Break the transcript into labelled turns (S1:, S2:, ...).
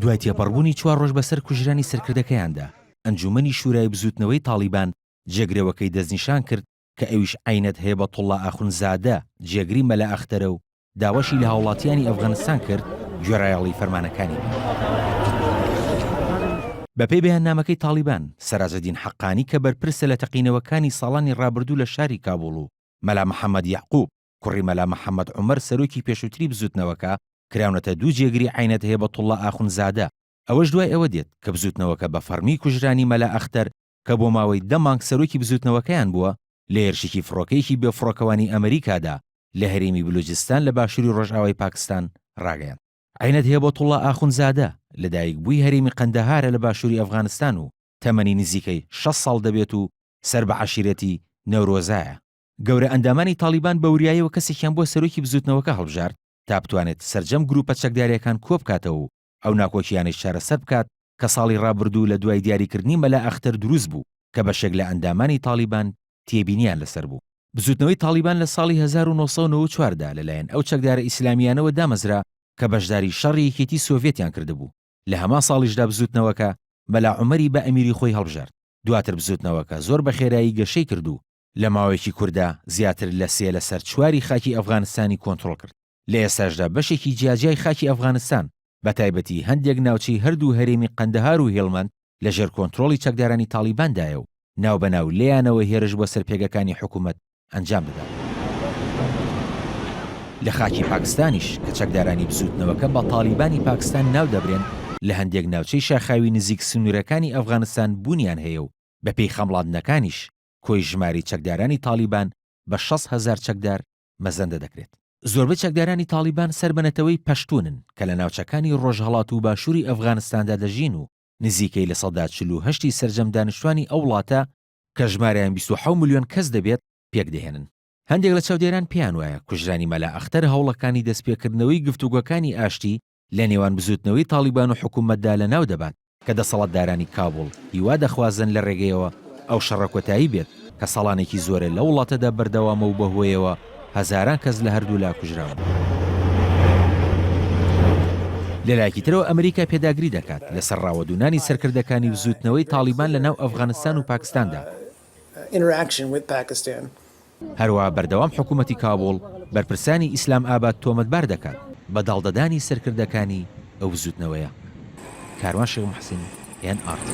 S1: دوای تێپەڕبوونی 4 ڕۆژ بەسەر کوژرانی سەرکردەکەیاندا ئەنجومەنی شورای بزوتنەوەی تاڵیبان جێگرەوەکەی دەستنیشان کرد کە ئەویش عینەت هێبەتوڵڵا ئاخونزادە جێگری مەلا ئەختەرە و داوەشی لە هاوڵاتیانی ئەفغانستان کرد گوێڕایەڵی فەرمانەکانی بەپێی بەیاننامەکەی تاڵیبان سەراجەدین حەقانی کە بەرپرسە لە تەقینەوەکانی ساڵانی ڕابردوو لە شاری کابوڵ و مەلا محەممەد یعقوب کوڕی مەلا محەممەد عومەر سەرۆکی پێشووتری بزوتنەوەکە کراونەتە دوو جێگری عینەت هێبەتوڵڵا ئاخونزادە ئەوەش دوای ئەوە دێت کە بزوتنەوەکە بە فەرمی کوژرانی مەلا ئەختەر کە بۆ ماوەی 10 مانگ سەرۆکی بزوتنەوەکەیان بووە لە هێرشێکی فڕۆکەیەکی بێفڕۆکەوانی ئەمریکادا لە هەرێمی بلوچستان لە باشووری ڕۆژئاوای پاکستان ڕاگەیاند. عینەت هێبەتوڵڵا ئاخونزادە لەدایک بووی هەرێمی قەندەهارە لە باشووری ئەفغانستان و تەمەنی نزیکەی 6 ساڵ دەبێت و سەر بە عەشیرەتی نەورۆزایە. گەورە ئەندامانی تاڵیبان بە وریایەوە کەسێکیان بۆ سەرۆکی بزوتنەوەکە هەڵبژارد تا بتوانێت سەرجەم گروپە چەکداریەکان کۆ بکاتەوە و ئەو ناکۆکیانەی چارەسەر بکات کە ساڵی ڕابردوو لە دوای دیاریکردنی مەلا ئەختەر دروست بوو کە بەشێک لە ئەندامانی تاڵیبان تێبینیان لەسەر بوو. بزوتنەوەی تاڵیبان لە ساڵی 1994دا لەلایەن ئەو چەکدارە ئیسلامیانەوە دامەزرا کە بەشداری شەڕی یەکێتی سۆڤێتیان کردبوو. لە هەمان ساڵیشدا بزوتنەوەکە مەلا عومەری بە ئەمیری خۆی هەڵبژارد. دواتر بزوتنەوەکە زۆر بە خێرایی گەشەی کردو لە ماوەیەکی کووردا زیاتر لە 3 لە سەر 4 خاکی ئەفغانستانی کۆنتڕۆڵ کرد. لە ئێستاشدا بەشێکی جیاجای خاکی ئەفغانستان بە تایبەتی هەندێک ناوچەی هەردوو هەرێمی قەندەهار و هێڵمەند لەژێر کۆنتڕۆڵی چەکدارانی تاڵیباندایە و ناو بەناو لێیانەوە هێرش بۆ سەرپێگەکانی حکوومەت ئەنجام بدات. لە خاکی پاکستانیش کە چەکدارانی بزوتنەوەکە بە تاڵیبانی پاکستان ناو دەبرێن لە هەندێک ناوچەی شاخاوی نزیک سنوورەکانی ئەفغانستان بوونیان هەیە و بەپێی خەمڵاندنەکانیش کۆی ژماری چەکدارانی تاڵیبان بە 6,000 چەکدار مەزەندە دەکرێت. زۆربەی چەکدارانی تاڵیبان سەربەنەتەوەی پەشتونن کە لە ناوچەکانی ڕۆژهەڵات و باشووری ئەفغانستاندا دەژین و نزیکەی لە 48 سەرجەم دانیشتوانی ئەو وڵاتە کە ژمارەیان 27 ملیۆن کەس دەبێت پێک دەهێنن. هەندێک لە چاودێران پێیان وایە کوژرانی مەلا ئەختەر هەوڵەکانی دەستپێکردنەوەی گفتوگۆکانی ئاشتی لە نێوان بزوتنەوەی تاڵیبان و حکوومەتدا لە ناو دەبات کە دەسەڵاتدارانی کابوڵ هیوا دەخوازن لە ڕێگەیەوە ئەو شەڕە کۆتایی بێت کە ساڵانێکی زۆرە لە وڵاتەدا بەردەوامە و بەهۆیەوە هەزاران کەس لە هەردوو لا کوژراون. لەلایەکی ترەوە ئەمریکا پێداگری دەکات لەسەر ڕاوەدوونانی سەرکردەکانی بزوتنەوەی تاڵیبان لە ناو ئەفغانستان و پاکستاندا. هەروە بەردەوام حکوومەتی کابوڵ بەرپرسانی ئیسلام ئاباد تۆمەتبار دەکات بە داڵدەدانی سەرکردەکانی ئەو بزوتنەوەیە. کاروان شێخ محسین NRT